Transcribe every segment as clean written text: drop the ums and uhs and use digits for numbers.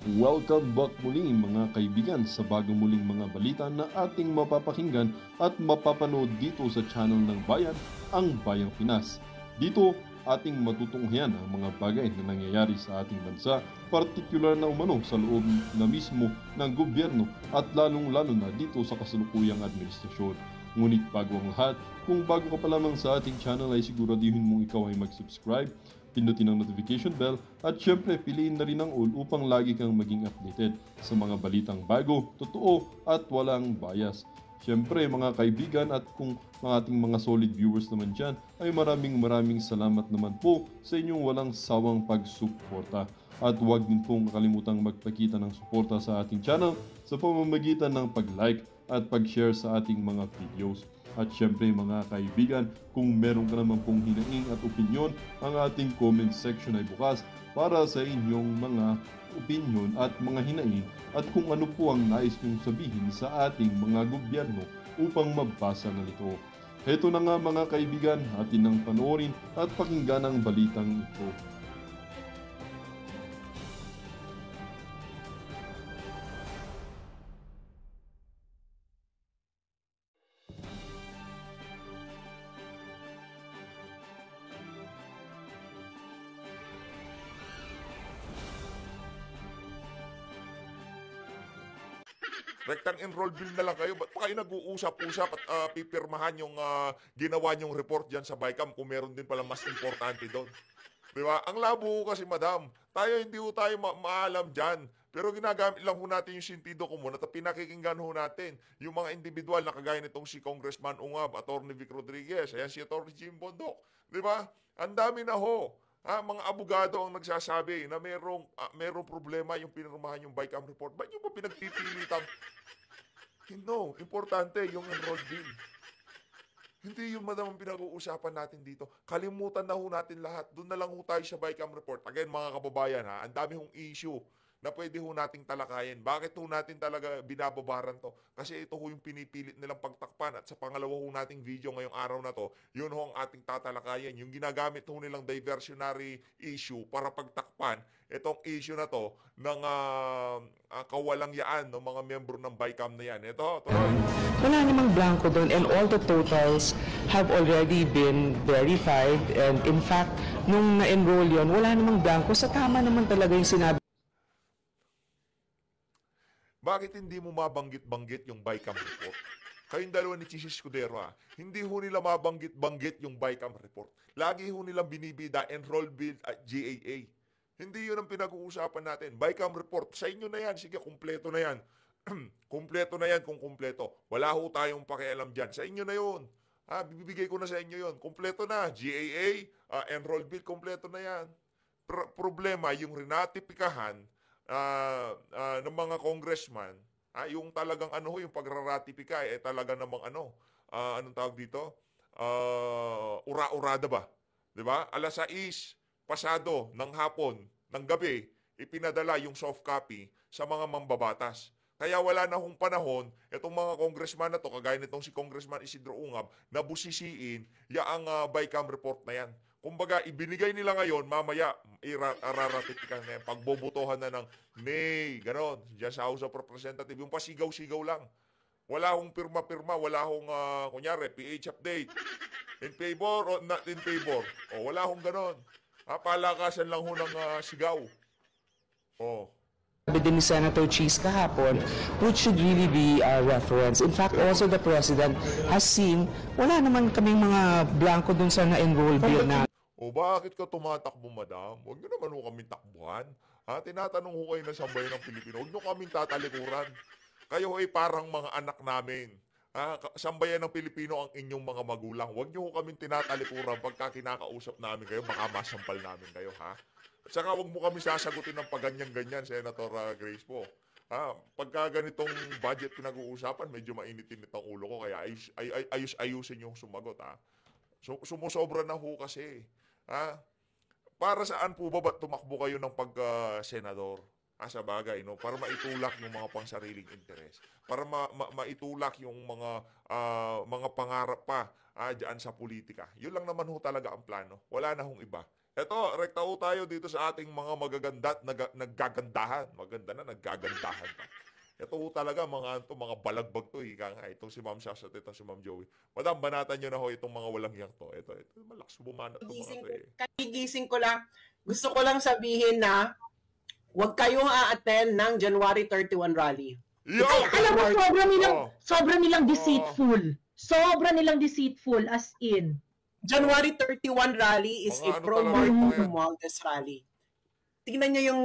Welcome back muli mga kaibigan sa bagong muling mga balita na ating mapapakinggan at mapapanood dito sa channel ng Bayan, ang Bayang Pinas. Dito, ating matutunghayan ang mga bagay na nangyayari sa ating bansa, partikular na umano sa loob na mismo ng gobyerno at lalong-lalo na dito sa kasalukuyang administrasyon. Ngunit bago ang lahat, kung bago ka pa lamang sa ating channel ay siguraduhin mong ikaw ay mag-subscribe, pindutin ang notification bell at syempre piliin na rin ang all upang lagi kang maging updated sa mga balitang bago, totoo at walang bias. Syempre mga kaibigan at kung mga ating mga solid viewers naman dyan ay maraming salamat naman po sa inyong walang sawang pagsuporta. At huwag din pong kalimutang magpakita ng suporta sa ating channel sa pamamagitan ng pag-like at pag-share sa ating mga videos. At syempre mga kaibigan, kung meron ka naman pong hinaing at opinyon, ang ating comment section ay bukas para sa inyong mga opinyon at mga hinaing at kung ano po ang nais nyong sabihin sa ating mga gobyerno upang mabasa na ito. Heto na nga mga kaibigan, atin nang panoorin at pakinggan ang balitang ito. Rectang enroll bill na lang kayo. Ba't pa kayo nag-uusap-usap at pipirmahan yung ginawa nyong report dyan sa BICAM kung meron din pala mas importante doon? Di ba? Ang labo kasi, madam. Tayo, hindi ho tayo maalam dyan. Pero ginagamit lang ho natin yung sentido común at pinakikinggan ho natin yung mga individual na kagaya nitong si Congressman Ungab, Atty. Vic Rodriguez, ayan si Atty. Jim Bondok. Di ba? Ang dami na ho. Mga abogado ang nagsasabi na merong problema yung pinirmahan yung BICAM report. Ba't nyo ba pinagpipilitang? No, importante yung enrolled bill. Hindi yun, madam, ang pinag-uusapan natin dito. Kalimutan na ho natin lahat. Doon na lang ho tayo sa BICAM report. Again, mga kababayan, ang dami hong issue na pwede ho nating talakayin. Bakit ho natin talaga binababaran to? Kasi ito ho yung pinipilit nilang pagtakpan. At sa pangalawa ho nating video ngayong araw na to, yun ho ang ating tatalakayin. Yung ginagamit ho nilang diversionary issue para pagtakpan itong issue na to ng kawalangyaan ng mga membro ng BICAM na yan. Ito, tuloy. Wala namang blanco doon and all the totals have already been verified and in fact, nung na-enroll yun, wala namang blanco. Sa tama naman talaga yung sinabi. Bakit hindi mo mabanggit-banggit yung BICAM report? Kayong dalawa ni Chis Escudero, hindi ho nila mabanggit-banggit yung BICAM report. Lagi ho nilang binibida enroll bill at GAA. Hindi yun ang pinag-uusapan natin. BICAM report, sa inyo na yan. Sige, kumpleto na yan. Kumpleto na yan kung kumpleto. Wala ho tayong pakialam dyan. Sa inyo na yun. Bibigay ko na sa inyo yun. Kumpleto na. GAA, enroll bill, kumpleto na yan. Problema, yung rinatipikahan ng mga congressman, yung talagang yung pagraratipika, talaga namang anong tawag dito? Ura-urada ba? 'Di ba? Alas 6 pasado ng hapon, ng gabi, ipinadala yung soft copy sa mga mambabatas. Kaya wala na hong panahon, itong mga congressman na to, kagaya nitong si Congressman Isidro Ungab, na busisiin yaang BICAM report na yan. Kumbaga, ibinigay nila ngayon, mamaya, iraratipikan na yan. Pagbobotohan na ng nay, ganon, dyan sa House of Representatives, yung pasigaw-sigaw lang. Wala hong pirma-pirma, wala hong, kunyari, PH update. In favor or not in favor? O, wala hong ganon. Palakasan lang ho ng sigaw. O. Sabi din ni Senator Cheese kahapon, which should really be a reference. In fact, also the President has seen, wala naman kaming mga blanco dun sa na-enroll bill na. O bakit ka tumatakbo, madam? Huwag nyo naman ho kaming takbuhan. Tinatanong ho kayo na sambayan ng Pilipino. Huwag nyo kaming tatalikuran. Kayo ay parang mga anak namin. Sambayan ng Pilipino ang inyong mga magulang. Huwag nyo ho kaming tinatalikuran pagka kinakausap namin kayo, baka masampal namin kayo, ha? At saka huwag mo kami sasagutin ng paganyan-ganyan, Senator Grace po. Pagka ganitong budget pinag-uusapan, medyo mainit-init ang ulo ko, kaya ayusin yung sumagot, ha? Sumusobra na ho kasi. Para saan po ba ba't tumakbo kayo ng pagka-senador? Sa bagay, no? Para maitulak yung mga pangsariling interes. Para maitulak yung mga pangarap pa diyan sa politika. Yun lang naman ho talaga ang plano. Wala na hong iba. Eto, rekta ho tayo dito sa ating mga naggagandahan. Maganda na, naggagandahan pa. Ito ho talaga, mga balagbag to. Ika nga, itong si Ma'am Shas at itong si Ma'am Joey. Madam, banatan nyo na ho itong mga walang yang to. Ito, malakas bumanat to mga to eh. Kagigising ko lang. Gusto ko lang sabihin na huwag kayong a-attend ng January 31 rally. Yo! Alam mo, sobra nilang Oo. deceitful. Sobra nilang deceitful, as in. January 31 rally is Mga a ano pro-Martin talaga yan? Romualdez rally. Tingnan niyo yung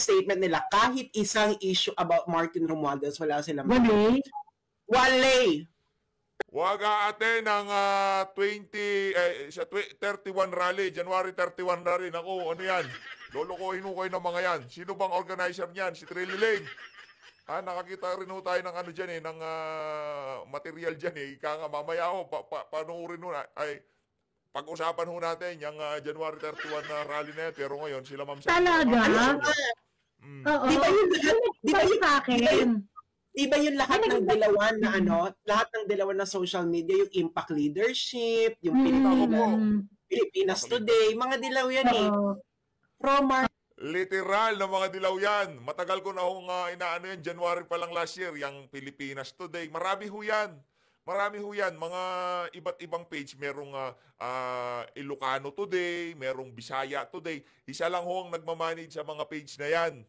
statement nila. Kahit isang issue about Martin Romualdez, wala silang Wali. Wale. Huwag aaten ng 31 rally, January 31 rally. Naku, ano yan? Lolokohin ho kayo ng mga yan. Sino bang organizer niyan? Si Trilly Lane. Nakakita rin ho tayo ng ano dyan eh, ng material dyan eh. Ika nga, mamaya ho, panoorin ho na, pag-usapan ho natin yung January 31 na rally na yan. Pero ngayon, sila Ma'am Shas. Talaga? Oo. Di ba yun lahat? Di ba yun sa akin? Di ba yung lahat ng dilawan na lahat ng dilawan na social media, yung impact leadership, yung Pilipinas Today, mga dilaw yan eh. Pro-Martin. Literal na mga dilaw yan. Matagal ko na hong inaano yan, January pa lang last year, yung Pilipinas Today. Marami ho yan. Marami ho yan. Mga iba't ibang page. Merong Ilocano Today, merong Bisaya Today. Isa lang ho ang nagmamanage sa mga page na yan.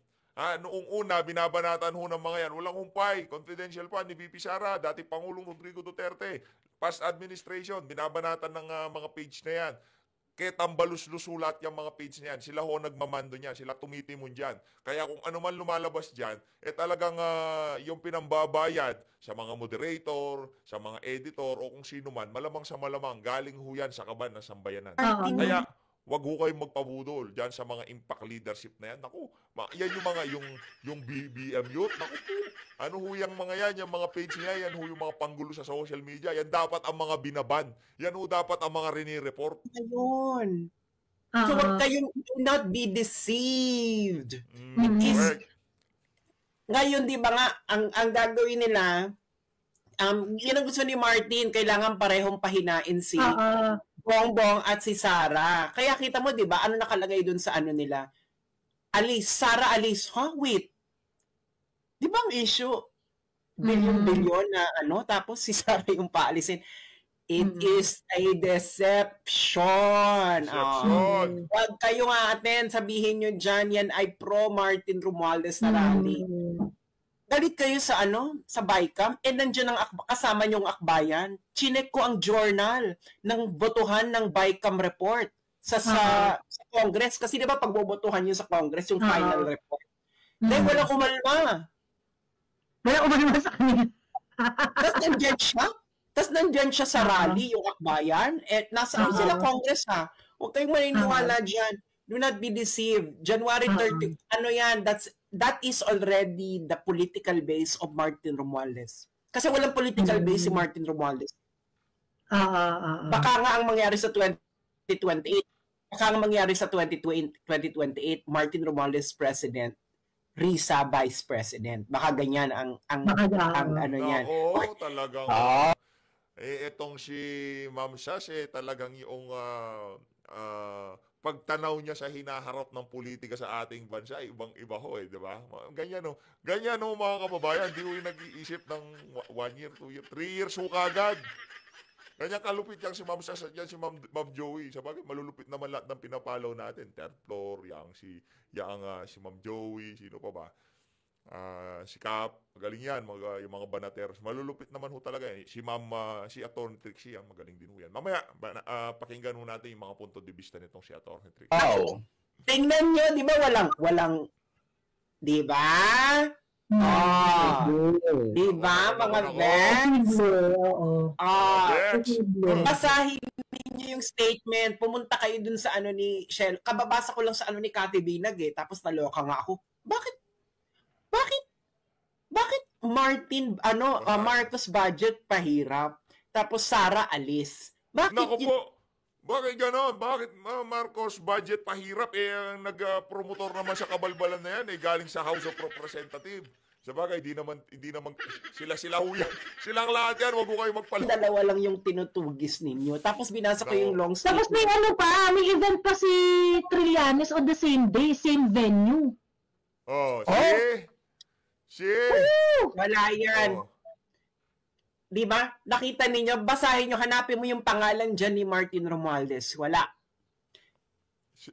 Noong una, binabanatan ho ng mga yan. Walang humpay. Confidential pa ni VP Sara, dati Pangulong Rodrigo Duterte. Past administration, binabanatan ng mga page na yan. Kaya tambalus-lusulat yung mga page na yan. Sila ho nagmamando niyan. Sila tumitimon dyan. Kaya kung ano man lumalabas dyan, talagang yung pinambabayad sa mga moderator, sa mga editor, o kung sino man, malamang sa malamang, galing ho yan sa kaban ng sambayanan. Kaya, wag ho kayong magpabudol dyan sa mga impact leadership na yan. Naku, yan yung mga, yung BBM youth. Naku po, ano ho yung mga yan, yung mga page niya, yan ho yung mga panggulo sa social media. Yan dapat ang mga binaban. Yan ho dapat ang mga rini-report. Ayun. So wag kayong, do not be deceived. It is, Correct. ngayon di ba nga, ang gagawin nila, yun ang gusto ni Martin, kailangan parehong pahinain si Bongbong at si Sara. Kaya kita mo, di ba, ano nakalagay dun sa ano nila? Alice, Sara Alice, wait. Di ba ang issue? Bilyon-bilyon na tapos si Sara yung paalisin. It is a deception. Huwag kayo nga sabihin nyo dyan, yan ay pro-Martin Romualdez na rally. Galit kayo sa sa BICAM, nandiyan kasama yung akbayan. Chinek ko ang journal ng botohan ng BICAM report sa Congress. Kasi di ba pagbobotohan yun sa Congress, yung final report. Dahil wala kumalma. Wala umalma sa kanila. Tapos nandyan siya sa rally, yung akbayan. Nasaan sila Congress Huwag kayong maniniwala dyan. Do not be deceived. January 30, that is already the political base of Martin Romualdez. Kasi walang political base si Martin Romualdez. Baka nga ang mangyari sa 2028, baka nga mangyari sa 2028, Martin Romualdez president, Risa vice president. Baka ganyan ang ano niyan. Oo, talagang. Itong si Ma'am Shas, talagang yung pagtanaw niya sa hinaharap ng politika sa ating bansa, ibang-iba ho di ba? Ganyan ho. Ganyan ho mga kababayan, di ho yung nag-iisip ng 1 year, 2 year, 3 years ho kagad. Ganyan kalupit yang si Ma'am Shas at yan si Ma'am Joey. Sabagay, malulupit naman lahat ng pinapalaw natin. Third floor, si Ma'am Joey, sino pa ba? Si Cap, magaling yan, yung mga banateros. Malulupit naman ho talaga si Atty. Trixie, magaling din ho yan. Mamaya, pakinggan ho natin yung mga punto de vista nitong si Atty. Trixie. Tingnan nyo, di ba walang, di ba? Di ba, mga bets? Basahin ninyo yung statement, pumunta kayo dun sa ni Shell. Kababasa ko lang sa ni Cathy Binag tapos naloka nga ako. Bakit Martin, Marcos budget pahirap, tapos Sara alis? Bakit Naku po, bakit gano'n? Bakit Marcos budget pahirap? Ang nag-promotor naman sa kabalbalan na yan, galing sa House of Representatives. Sabagay, hindi naman sila ho yan. Silang lahat yan, wag ko kayo magpala. Dalawa lang yung tinutugis ninyo. Tapos binasa ko yung long Tapos may statement. ano pa, may event pa si Trillanes on the same day, same venue. Oh, si. Wala yan. Oh. Di ba? Nakita ninyo, basahin nyo, hanapin mo yung pangalan dyan ni Martin Romualdez. Wala.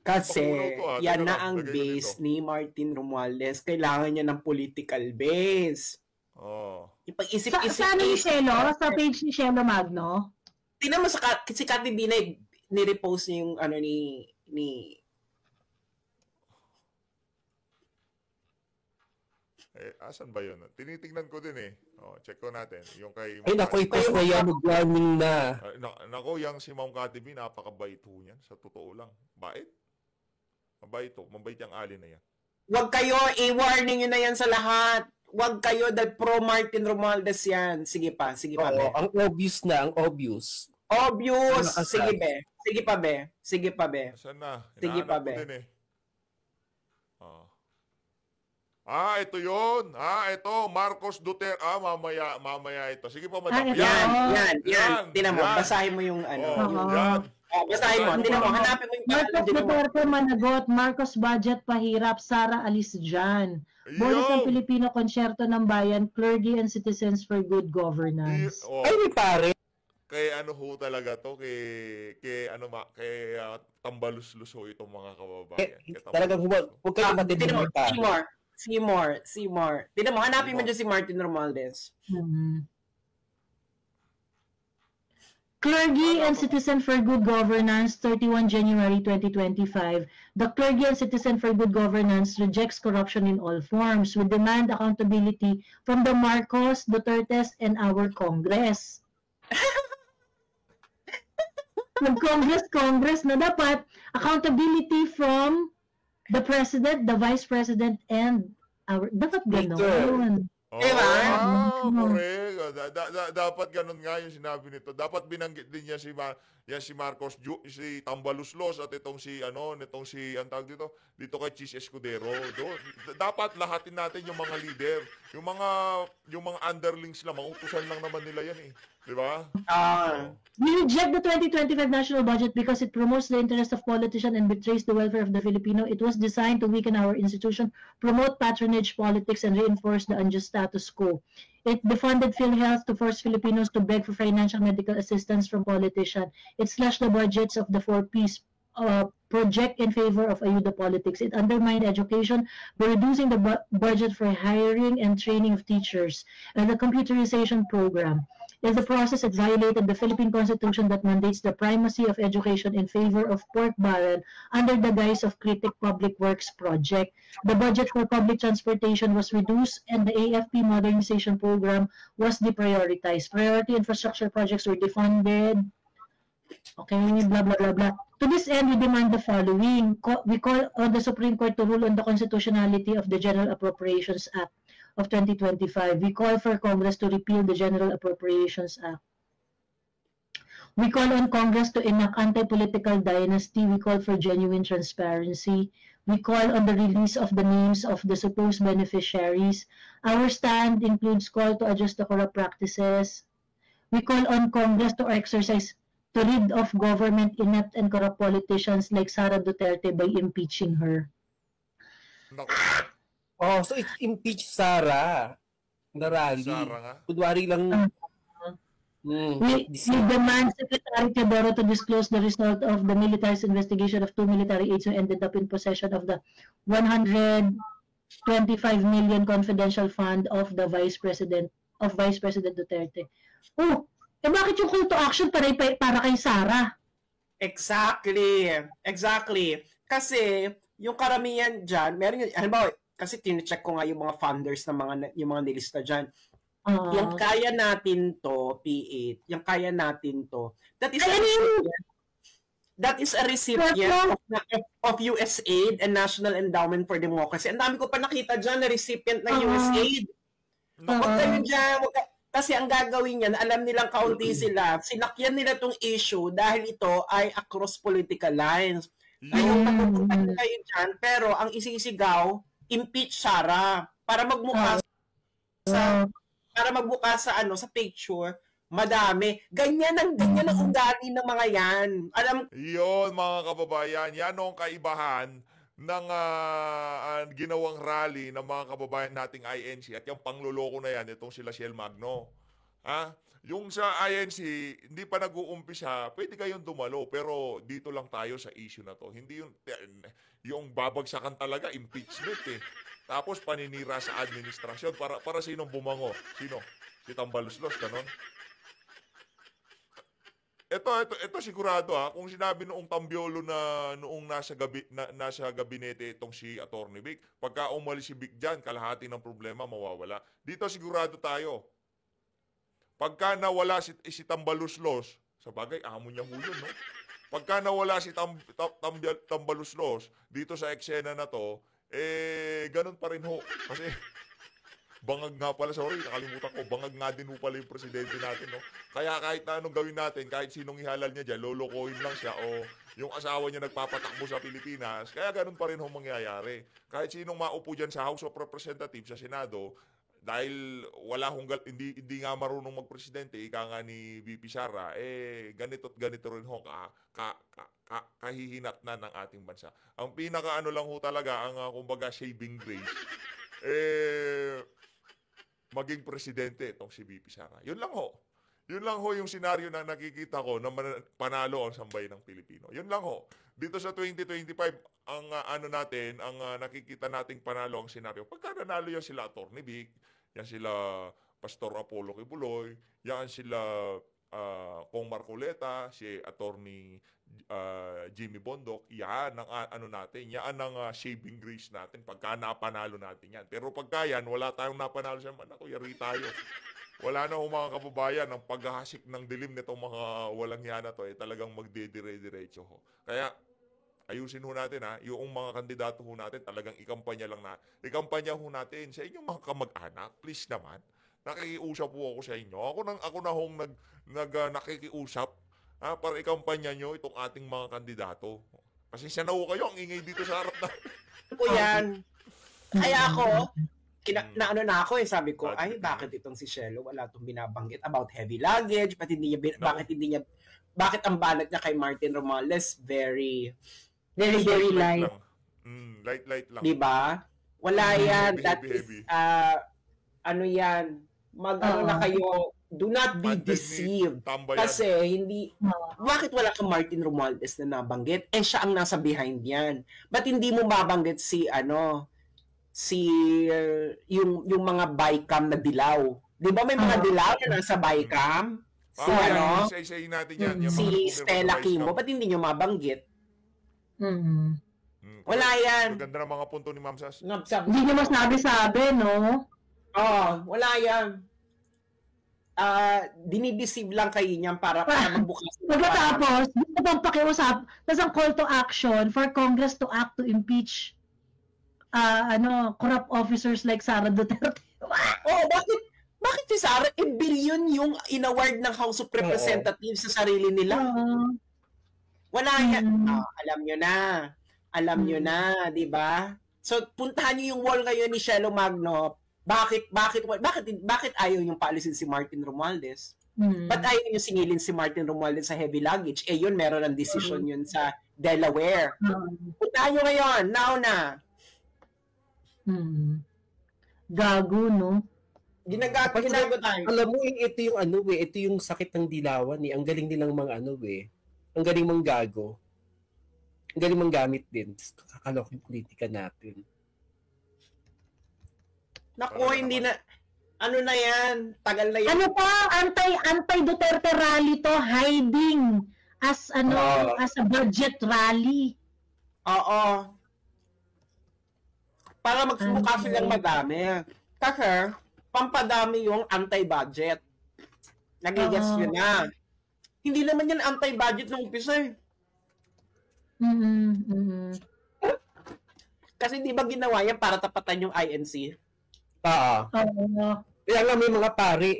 Kasi yan na ang base ni Martin Romualdez. Kailangan niya ng political base. Oh. Ipag-isip-isip. Sa ano ni Shelo? Sa page ni Shelo Magno? Tingnan mo si Cathy Binay, ni-repost niya yung ano ni Asan ba yun? Tinitingnan ko din eh. Oh, check ko natin. Yung kay... Ay, naku, ipost na yan. Mag-warning na. Nako, yung si Ma'am Cathy B, napakabait ho niyan. Sa totoo lang. Bait. Mabait ho. Mabait yung alin na yan. Huwag kayo, i-warning nyo na yan sa lahat. Huwag kayo dahil pro Martin Romualdez yan. Sige pa, be. Oo, ang obvious na, ang obvious. Obvious. Ano, Sige, be. Sige pa, be. Asan na? Sige pa, Hinahanap ko be. din eh. Ito yun. Ito, Marcos Duterte. Mamaya ito. Sige po, madam. Yan. Yan. Tinan mo, basahin mo yung ano. Yan. Basahin mo. Tinan mo, hanapin mo yung pangalan. Marcos Tinan mo. Duterte managot, Marcos budget pahirap, Sara alis dyan. Bonus ng Pilipino Konsyerto ng Bayan, Clergy and Citizens for Good Governance. Ay, may pare. Kay ano ho talaga to, kay tambalus-lus ho itong mga kababayan. Talagang huwag kayo Tinan mo, matindi. Seymour. Tinan mo, hanapin mo dyan si Martin Romualdez. Clergy and Citizen for Good Governance, 31 January 2025. The Clergy and Citizen for Good Governance rejects corruption in all forms. We demand accountability from the Marcos, Dutertes, and our Congress. Congress na dapat accountability from the President, the Vice President, and our... Dapat gano'n. Diba? Correct. Dapat ganun nga yung sinabi nito. Dapat binanggit din niya si Marcos, si Tambaluslos at itong si ang tawag dito kay Chis Escudero. Dapat lahatin natin yung mga leader, yung mga underlings lang, mautusan lang naman nila yan eh. Di ba? We reject the 2025 national budget because it promotes the interest of politicians and betrays the welfare of the Filipino. It was designed to weaken our institution, promote patronage politics, and reinforce the unjust status quo. It defunded PhilHealth to force Filipinos to beg for financial medical assistance from politicians. It slashed the budgets of the 4Ps project in favor of Ayuda politics. It undermined education by reducing the budget for hiring and training of teachers and the computerization program. In the process, it violated the Philippine Constitution that mandates the primacy of education in favor of pork barrel under the guise of Critic Public Works Project. The budget for public transportation was reduced and the AFP modernization program was deprioritized. Priority infrastructure projects were defunded. Okay, blah, blah, blah, blah. To this end, we demand the following. We call on the Supreme Court to rule on the constitutionality of the General Appropriations Act of 2025. We call for Congress to repeal the General Appropriations Act. We call on Congress to enact anti-political dynasty. We call for genuine transparency. We call on the release of the names of the supposed beneficiaries. Our stand includes call to adjust the corrupt practices. We call on Congress to rid of government inept and corrupt politicians like Sara Duterte by impeaching her. Oh, so it's impeach Sara. Narali. Sara nga. Kunwari lang. We demand Secretary Teodoro to disclose the result of the military's investigation of 2 military aides who ended up in possession of the 125 million confidential fund of the Vice President Duterte. Oh, bakit yung call to action para kay Sara? Exactly. Kasi yung karamihan dyan, meron yun, halimbawa, kasi tine-check ko nga yung mga funders ng yung mga nilista dyan. Yung kaya natin to, P8, yung kaya natin to, that is a recipient of USAID and National Endowment for Democracy. Ang dami ko pa nakita dyan na recipient ng USAID. Huwag kayo dyan, kasi ang gagawin yan, alam nilang kaunti sila, sinakyan nila tong issue dahil ito ay across political lines. Ngayon, takutan kayo dyan, pero ang isisigaw, impeach Sara para magmukha sa para magbuka sa sa picture, madami. Ganyan ang ugali ng mga yan. Alam Yun, mga kababayan, yan ang kaibahan ng ginawang rally ng mga kababayan nating INC at yung pangluloko na yan, itong sila Shell Magno. Yung sa INC, hindi pa nag-uumpisa, pwede kayong dumalo, pero dito lang tayo sa issue na to. Hindi yung babagsakan talaga, impeachment eh. Tapos paninira sa administrasyon. Para sinong bumango? Sino? Si Tambaluslos, ganon? Ito sigurado kung sinabi noong Tambiolo na noong nasa gabinete itong si Attorney Vic, pagka umalis si Vic diyan, kalahati ng problema mawawala. Dito sigurado tayo. Pagka nawala si Tambaluslos, sa bagay amo niya ho yun, no? Pagka nawala si Tambaluslos dito sa eksena na to, ganun pa rin ho. Kasi bangag nga pala, sorry, nakalimutan ko, bangag nga din ho pala yung presidente natin, no? Kaya kahit na anong gawin natin, kahit sinong ihalal niya dyan, lolokohin lang siya, o yung asawa niya nagpapatakbo sa Pilipinas, kaya ganun pa rin ho mangyayari. Kahit sinong maupo dyan sa House of Representatives, sa Senado, dahil wala hindi nga marunong magpresidente, ika nga ni VP Sara, ganito't ganito rin ho kahihinat na ng ating bansa. Ang pinaka lang ho talaga, ang kumbaga saving grace, maging presidente itong si VP Sara. Yun lang ho. Yun lang ho yung senaryo na nakikita ko na panalo ang sambayan ng Pilipino. Yun lang ho. Dito sa 2025, ang nakikita nating panalo ang senaryo. Pagka nanalo yan sila Attorney Vic, yan sila Pastor Apollo Kibuloy, yan sila Kong Marcoleta, si Attorney Jimmy Bondok, yan ang natin, yan ang saving grace natin pagka napanalo natin yan. Pero pagka yan, wala tayong napanalo sa ako, yari tayo. Wala na ho mga kababayan, ang paghahasik ng dilim nitong mga walang yan na to, talagang magdidire-diretso ho. Kaya, ayusin ho natin yung mga kandidato ho natin, talagang ikampanya ho natin sa inyong mga kamag-anak, please naman. Nakikiusap po ako sa inyo. Ako na hong nakikiusap para ikampanya nyo itong ating mga kandidato. Kasi siya na ho kayo, ang ingay dito sa harap na. po yan. Kaya ako, na ako sabi ko, ay bakit itong si Shelo wala itong binabanggit about heavy luggage, bakit ang banat niya kay Martin Romualdez very light. Light lang. Diba? Wala yan. That is, yan, na kayo, do not be deceived. Kasi bakit wala kang Martin Romualdez na nabanggit? Siya ang nasa behind yan. Ba't hindi mo mabanggit yung mga bycam na dilaw? Di ba may mga dilaw na nasa bycam? Isa-isayin natin yan. Si Stella Kimbo, ba't hindi nyo mabanggit? Wala yan. Maganda ng mga punto ni Ma'am Sas. Hindi nyo masabi-sabi, no? Wala yan. Dinideceive lang kayo niyan para magbukas. Pagkatapos, gusto bang pakiusap, tapos ang call to action for Congress to act to impeach corrupt officers like Sara Duterte. Bakit si Sara, billion yung inaward ng House of Representatives sa sarili nila? Wala yan. Alam nyo na, di ba? So, puntahan nyo yung wall ngayon ni Shelo Magno. Bakit ayaw yung paalisin si Martin Romualdez? Ba't ayaw yung singilin si Martin Romualdez sa heavy luggage? Yun, meron ng decision yun sa Delaware. Puntahan nyo ngayon, now na. Gago, no? Ginagago tayo. Alam mo, ito yung sakit ng dilawan Ang galing nilang mga ang galing mong gago. Ang galing mong gamit din. Kakalok yung politika natin. Naku, hindi na, na yan, tagal na yan. Ano pa, anti-Duterte rally to, hiding as a budget rally. Oo. Para magmukha silang madami. Kasi, pampadami yung anti-budget. Nag-guess yun na. Hindi naman yan anti-budget ng umpisa eh. Kasi di ba ginawa yan para tapatan yung INC? Kaya nga may mga pare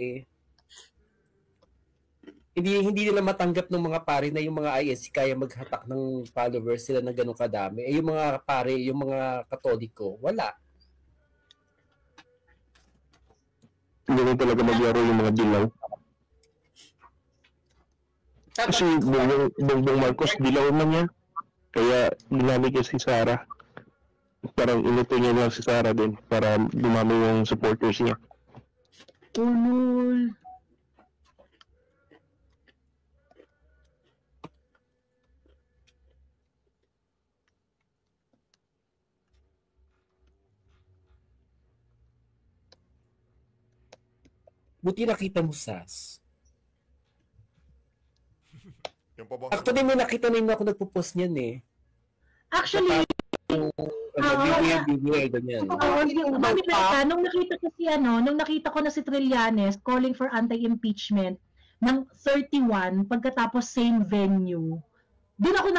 Hindi nila matanggap ng mga pare na yung mga INC kaya maghatak ng followers sila na gano'ng kadami. Yung mga pare, yung mga Katoliko, wala. ganun talaga maglaro yung mga dilaw. Kasi Bongbong Marcos, dilaw man niya. Kaya ginamit niya si Sara. Parang inuto niya lang si Sara din para dumami yung supporters niya. Ulul. Buti nakita mo, Sas. Yung pa bang Actually, may nakita na ako nagpo-post niyan eh. Actually, BBL, ganyan. nung nakita ko na si Trillanes calling for anti-impeachment ng 31 pagkatapos same venue. Doon ako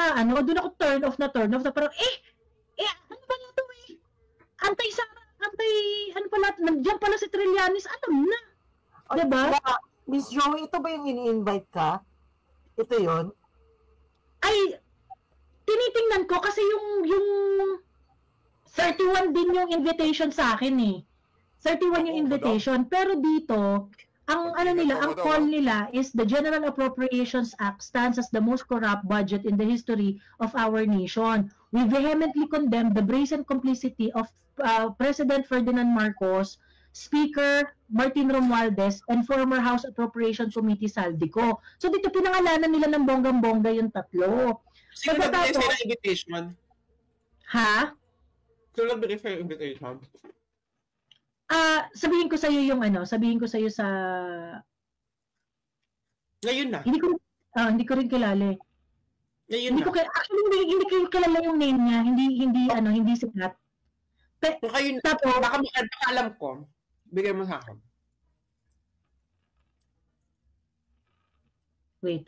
turn off na parang ano ba ito ano pala, nandiyan pala si Trillanes, alam na. Diba? Miss Joey, ito ba yung ini-invite ka? Ito yon? Ay, tinitingnan ko kasi yung 31 din yung invitation sa akin eh. 31 yung invitation. Pero dito, ang call nila is the General Appropriations Act stands as the most corrupt budget in the history of our nation. We vehemently condemn the brazen complicity of President Ferdinand Marcos, Speaker Martin Romualdez, and former House Appropriation Committee Saldico. So dito pinangalanan nila ng bonggang-bongga yung tatlo. Sino nagbigay sa'yo ng invitation? Ha? Sino nagbigay sa'yo ng invitation? Sabihin ko sa sa Ngayon na. Hindi ko rin kilala. Ngayon na. Actually hindi ko kilala yung name niya, hindi sikat. Tapos baka alam ko. Bigay mo sa akin. Wait.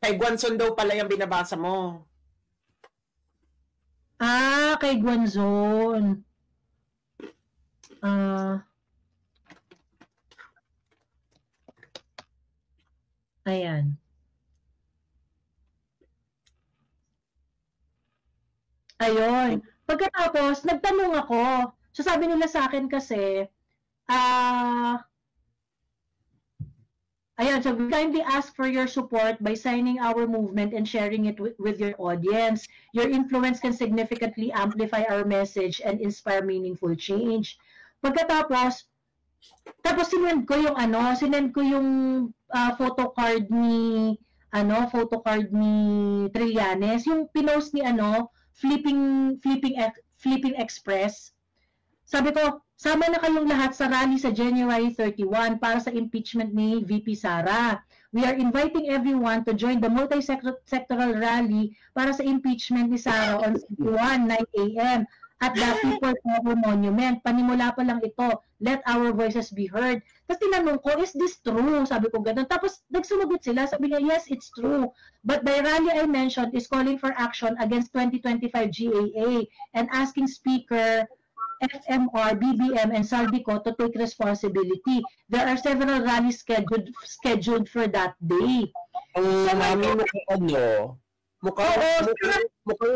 Kay Guanzon daw pala yung binabasa mo. Kay Guanzon. Ayan. Ayun. Pagkatapos, nagtanong ako. So sabi nila sa akin kasi, ayan, so we kindly ask for your support by signing our movement and sharing it with your audience. Your influence can significantly amplify our message and inspire meaningful change. Pagkatapos, sinend ko yung photocard ni Trillanes, yung pinost ni Flipping Express. Sabi ko, sama na kayong lahat sa rally sa January 31 para sa impeachment ni VP Sara. We are inviting everyone to join the multi-sectoral rally para sa impeachment ni Sara on 31, 9 a.m. at the People's Power Monument. Panimula pa lang ito. Let our voices be heard. Tapos tinanong ko, is this true? Sabi ko gano'n. Tapos nagsumagot sila. Sabi niya, yes, it's true. But the rally I mentioned is calling for action against 2025 GAA and asking Speaker FMR, BBM, and Saldico to take responsibility. There are several rallies scheduled for that day. Mukhang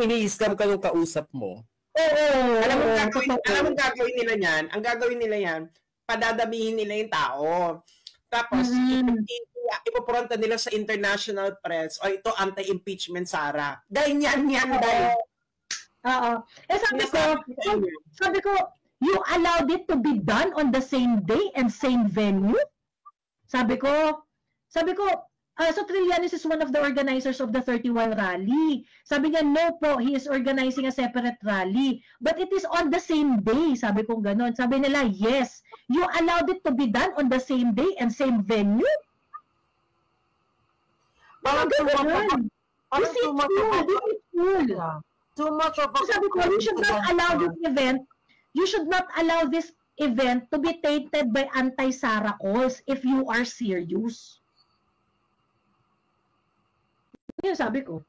ini-scam ka nung kausap mo. Alam mo gagawin nila yan? Ang gagawin nila yan, padadamihin nila yung tao. Tapos, ipopronta nila sa international press, o ito, anti-impeachment Sara. Ganyan yan, dahil. Oo. Sabi ko, you allowed it to be done on the same day and same venue? Sabi ko, so Trillanes is one of the organizers of the 31 rally. Sabi niya, no po, he is organizing a separate rally. But it is on the same day. Sabi ko gano'n. Sabi nila, yes. You allowed it to be done on the same day and same venue? Parang too much of a sabi ko, you should not allow this event to be tainted by anti-Sara calls if you are serious. Yun sabi ko.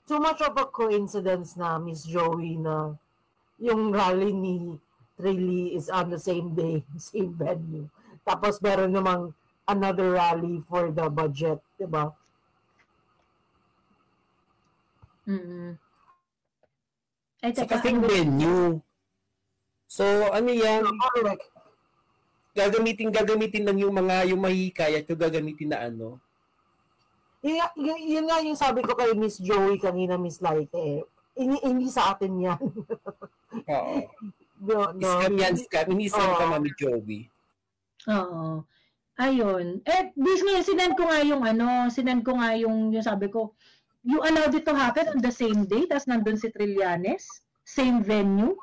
Too much of a coincidence na, Miss Joey, na yung rally ni Trilly is on the same day, same venue. Tapos meron namang another rally for the budget, di ba? Ay, Sa teka, kasing venue. So, ano yan? Correct. Gagamitin lang yung mahihikayat yung gagamitin na ano. Yun nga yung sabi ko kay Miss Joey kanina, Miss Laite. Hindi sa atin yan. Oo. No. Scam yan, scam. Hindi scam ka, Mami Joey. Oo. Ayun. This ngayon, sinend ko nga yung sabi ko, you allowed it to happen on the same day, tapos nandun si Trillanes, same venue.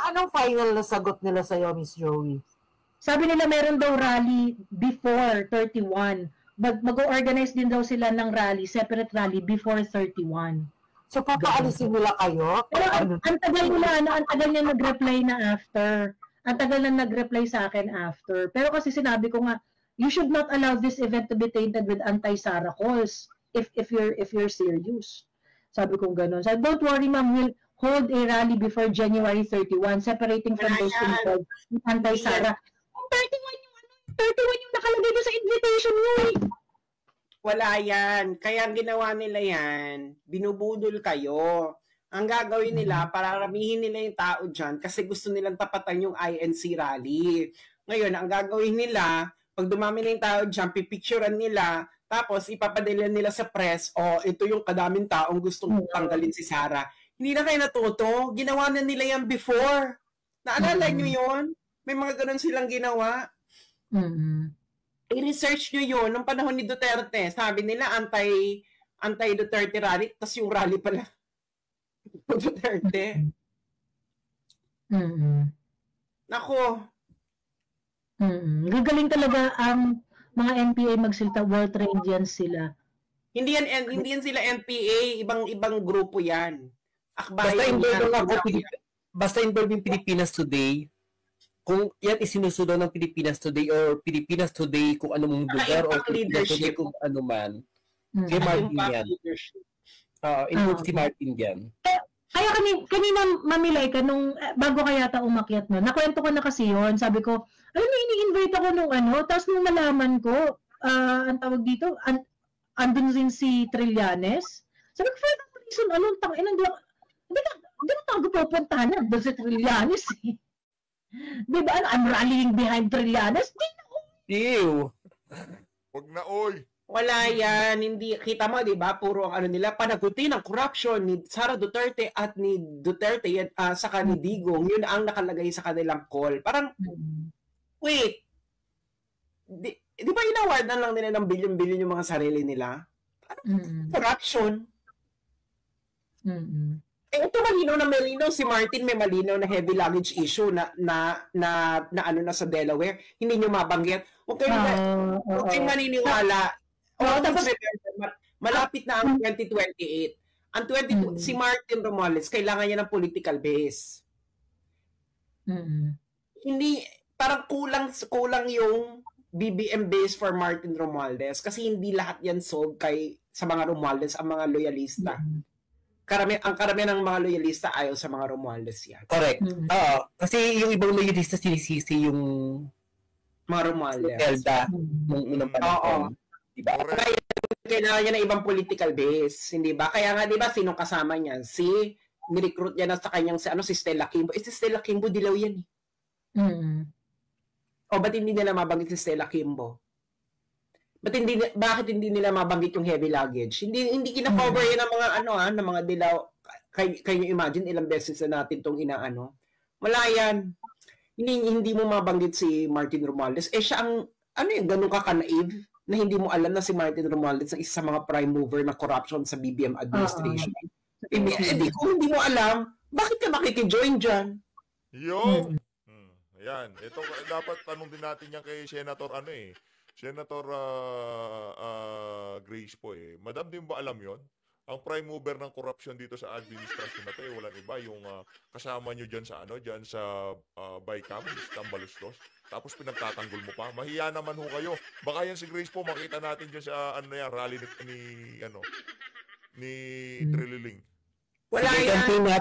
Anong final na sagot nila sa'yo, Miss Joey? Sabi nila meron daw rally before 31. Mag-organize din daw sila ng rally, separate rally before 31. So, papaalisin nila kayo? Pero ang tagal niya nag-reply na after. Ang tagal na nag-reply sa akin after. Pero kasi sinabi ko nga, you should not allow this event to be tainted with anti-Sara calls if you're serious. Sabi ko gano'n. So, don't worry, ma'am, we'll hold a rally before January 31, separating from those involved with anti-Sara. 31 yung nakalagay doon sa invitation nyo eh. Wala yan. Kaya ang ginawa nila yan, binubudol kayo. Ang gagawin nila, pararamihin nila yung tao dyan kasi gusto nilang tapatan yung INC rally. Ngayon, ang gagawin nila, pag dumami na yung tao dyan, pipicturean nila, tapos ipapadala nila sa press, ito yung kadaming taong gustong tanggalin si Sara. Hindi na kayo natuto. Ginawa na nila yan before. Naalala nyo yun? May mga ganun silang ginawa. I-research nyo yun nung panahon ni Duterte. Sabi nila anti-Duterte rally, tapos yung rally pala Duterte. Nako. Gagaling talaga ang mga NPA magsilta, well-trained yan sila. Hindi yan sila NPA, ibang grupo yan. Akbayan Basta involved yung Pilipinas Today, kung yan isinusunod ng Pilipinas Today or Pilipinas Today kung ano mong lugar o Pilipinas Today kung ano man. Si Martin yan. Involved si Martin yan. Kaya kanina mamilay ka nung bago ka yata umakyat no. Nakwento ko na kasi yon. Sabi ko, ini-invite ako nung tapos nung malaman ko, ang tawag dito, andun rin si Trillanes. Sabi ko, for that reason, anong tangin, hindi na tago pupuntahan na doon si Trillanes eh. Diba, I'm rallying behind Trillanes? Ew. Wag na, oy. Wala yan. Hindi, kita mo, di ba? Puro ang nila, panagutin ang corruption ni Sara Duterte at ni Duterte saka ni Digong. Yun ang nakalagay sa kanilang call. Parang, wait. Di ba inaward na lang nila ng bilyon-bilyon yung mga sarili nila? Corruption. Ito malinaw na malinaw si Martin, may malinaw na heavy luggage issue na sa Delaware. Hindi nyo mabanggit. Huwag kayong maniniwala. Tapos, malapit na ang 2028. Ang si Martin Romualdez, kailangan niya ng political base. Hindi, parang kulang yung BBM base for Martin Romualdez kasi hindi lahat yan sold sa mga Romualdez, ang mga loyalista. Ang karamihan ng mga loyalista ayaw sa mga Romualdez yan. Correct. Kasi yung ibang loyalista sinisisi yung mga Romualdez. Zelda nung unang panahon. Diba? Kaya kailangan niya ng ibang political base, hindi ba? Kaya nga, di ba, sinong kasama niyan? Nirecruit niya na sa kanyang si Stella Kimbo. Si Stella Kimbo, dilaw yan eh. O ba't hindi nila mabanggit si Stella Kimbo? Bakit hindi nila mabanggit yung heavy luggage? Hindi kina-cover yan ng mga ng mga dilaw. Kayo imagine ilang beses na natin tong inaano. Wala yan. Hindi mo mabanggit si Martin Romualdez. Siya ang yung ganun ka-naive na hindi mo alam na si Martin Romualdez ang isa sa mga prime mover na corruption sa BBM administration. Kung hindi mo alam, bakit ka makikijoin dyan? Yo! Ayan. Ito, dapat tanong din natin yan kay Senator Senator Grace po eh. Madam, din ba alam yon? Ang prime mover ng corruption dito sa administrasyon na to walang iba yung kasama nyo dyan sa Bicam, Tambalustos. Tapos pinagtatanggol mo pa. Mahiya naman ho kayo. Baka yan si Grace po makita natin dyan sa rally ni Trililing. Wala yan.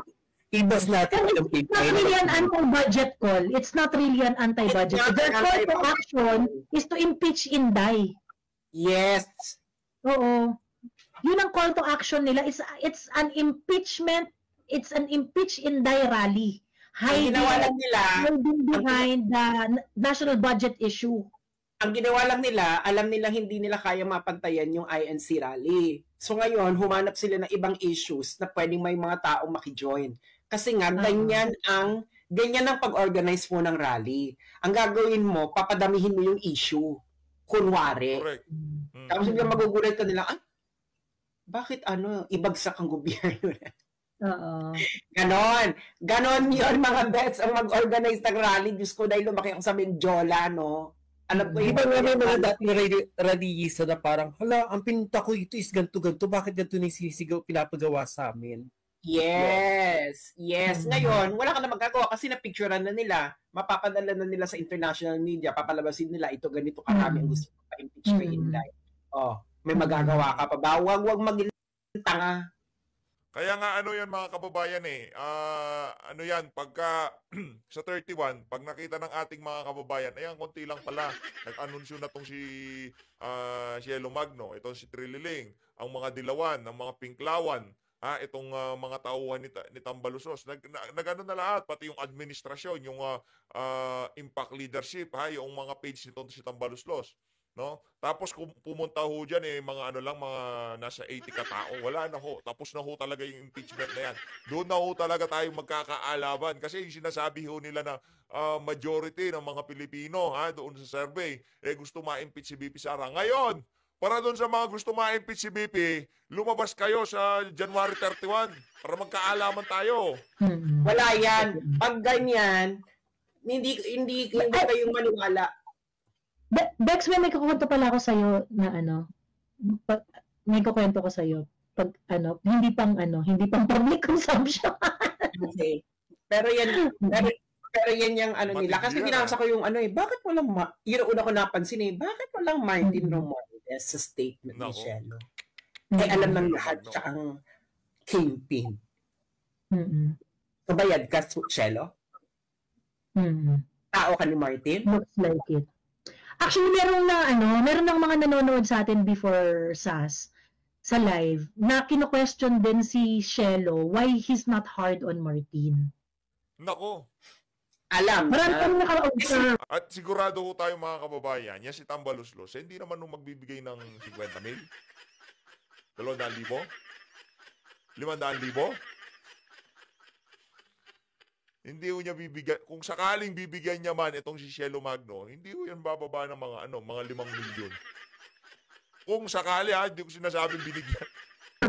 Ibas natin. It's not really an anti-budget call. It's not really an anti-budget. The call to action is to impeach Inday. Yes. Oo. Yun ang call to action nila. It's an impeachment it's an impeach Inday rally. Ang ginawa lang nila, hiding behind the national budget issue. Ang ginawa lang nila, alam nila hindi nila kaya mapantayan yung INC rally. So ngayon, humanap sila ng ibang issues na pwedeng may mga taong makijoin. Kasi nga, ganyan ang pag-organize mo ng rally. Ang gagawin mo, papadamihin mo yung issue. Kunwari. Correct. Tapos biglang magugulat ka nila, bakit ibagsak ang gobyerno? Ganon yun mga bets ang mag-organize ng rally. Diyos ko, dahil lumaki ako sa Mendiola, no? Alam ko Di ba nga may mga dating radiyista na parang, hala, ang pinunta ko ito is ganto-ganto, bakit ganito nisisigaw, pinapagawa sa amin? Yes. Ngayon, wala ka na magagawa kasi na-picturean na nila, mapapadala na nila sa international media, papalabasin nila, ito ganito karami ang gusto pa-impeach kay Inday. May magagawa ka pa ba? Huwag magilintanga. Kaya nga yan mga kababayan pagka sa 31, pag nakita ng ating mga kababayan, konti lang pala, nag-anunsyo na tong si Cielo Magno, itong si Trililing, ang mga Dilawan, ang mga Pinklawan, itong mga tauhan ni Tambaluslos, nag-ano na lahat, pati yung administrasyon, yung impact leadership, yung mga page nito si Tambaluslos. No? Tapos kung pumunta ho dyan, mga nasa 80 katao, wala na ho. Tapos na ho talaga yung impeachment na yan. Doon na ho talaga tayo magkakaalaban. Kasi yung sinasabi ho nila na majority ng mga Pilipino doon sa survey, gusto ma-impeach si BP Sara. Ngayon, para doon sa mga gusto ma-impeach si BP, lumabas kayo sa January 31 para magkaalaman tayo. Wala yan. Pag ganyan, hindi kayong maniwala. Bex, may kukwento pala ako sa'yo na may kukwento ko sa'yo. Pag hindi pang public consumption. Okay. Pero yan yung nila. Kasi binasa ko yung bakit walang, yun una ko napansin bakit walang Martin Romualdez sa statement ni Cielo? Alam ng lahat siya ang kingpin. Kabayad ka, Cielo? Tao ka ni Martin? Looks like it. Actually, meron ng mga nanonood sa atin before SAS sa live na kino-question din si Cielo why he's not hard on Martin. Nako. Alam. Marami kang naka-observe. At sigurado ho tayo mga kababayan, yan si Tambaluslos, hindi naman nung magbibigay ng 50,000? 200,000? 500,000? Hindi ho niya bibigyan. Kung sakaling bibigyan niya man itong si Cielo Magno, hindi ho yan bababa ng mga 5 milyon. Kung sakali hindi ko sinasabing binigyan.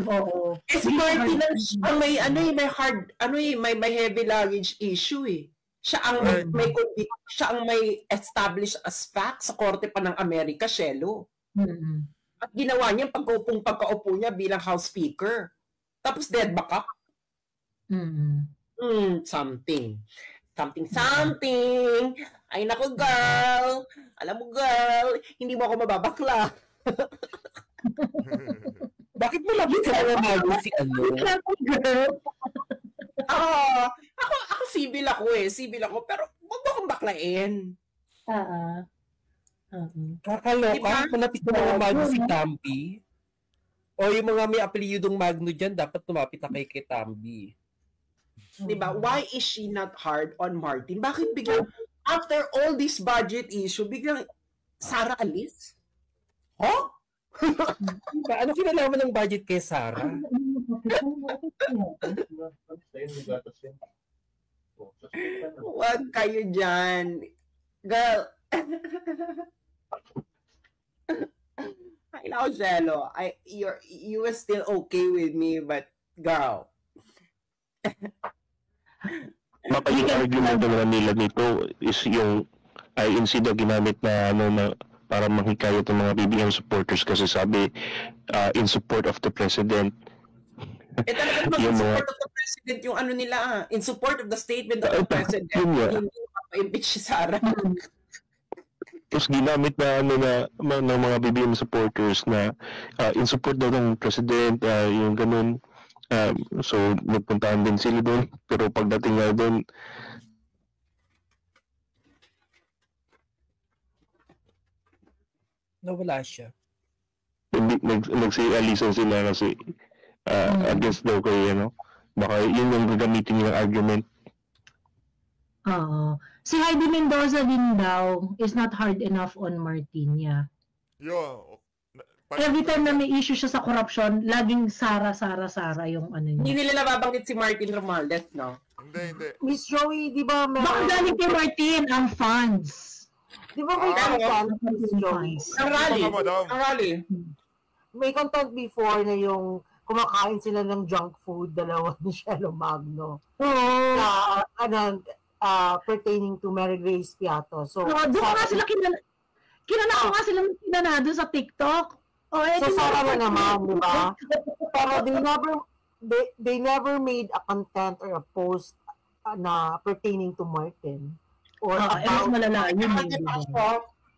Oo. Si Martin ang may may heavy luggage issue Siya ang siya ang may established as fact sa korte pa ng Amerika, Cielo. At ginawa niya pagkaupo niya bilang House Speaker. Tapos dead back up. Something. Ay nako, girl. Alam mo, girl, hindi mo ako mababakla. Bakit mo labit sa mga si Girl. Ako civil ako Civil ako. Pero huwag mo akong baklain. Kakaloka, diba? malapit na mga Magno si Tambi. O yung mga may apelyidong Magno dyan, dapat tumapit na kay Tambi. Diba? Why is she not hard on Martin? Bakit biglang, after all this budget issue, biglang Sara alis? Diba? Ano kinalaman ng budget kay Sara? Huwag kayo dyan. Girl. I know, Cielo. You were still okay with me, but girl. Baka yung argument naman nila nito is yung INC daw ginamit na para mahikayat ng mga BBM supporters kasi sabi in support of the president. Talaga naman in support of the president yung nila in support of the statement of the president. Hindi pa-impeach si Sara. Tapos ginamit na ng mga BBM supporters na in support daw ng president, yung ganun. So, nagpuntahan din sila doon. Pero pagdating nga doon, nawala siya. Nagsialisan sila kasi against daw kay baka yun yung gagamitin nilang argument. Oo. Si Heidi Mendoza din daw is not hard enough on Martinia. Every time na may issue siya sa corruption, laging Sara yung ano niya. Hindi nila nababanggit si Martin Romualdez, no? Hindi. Miss Joey, di ba Baka galing kay Martin ang funds. Di ba may content, Miss Joey? Ang rally. May content before na yung kumakain sila ng junk food, dalawa ni Shelo Magno. Oo. Pertaining to Mary Grace Piato. So, doon nga sila kinana ko nga sila kinanado sa TikTok. So, Sara na naman, di ba? Pero they never made a content or a post na pertaining to Martin. Or mas malala yun.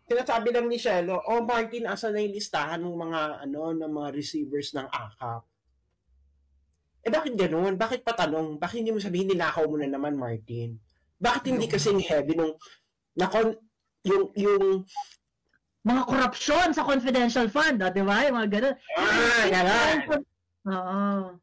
Sinasabi lang ni Shelo, Martin, asa na yung listahan ng mga, ng mga receivers ng AKAP? Bakit ganoon? Bakit patanong? Bakit hindi mo sabihin ninakaw mo na naman, Martin? Bakit hindi kasing heavy nung, yung mga korupsyon sa confidential fund, di ba? Yung mga gano'n. Gano'n. Oo.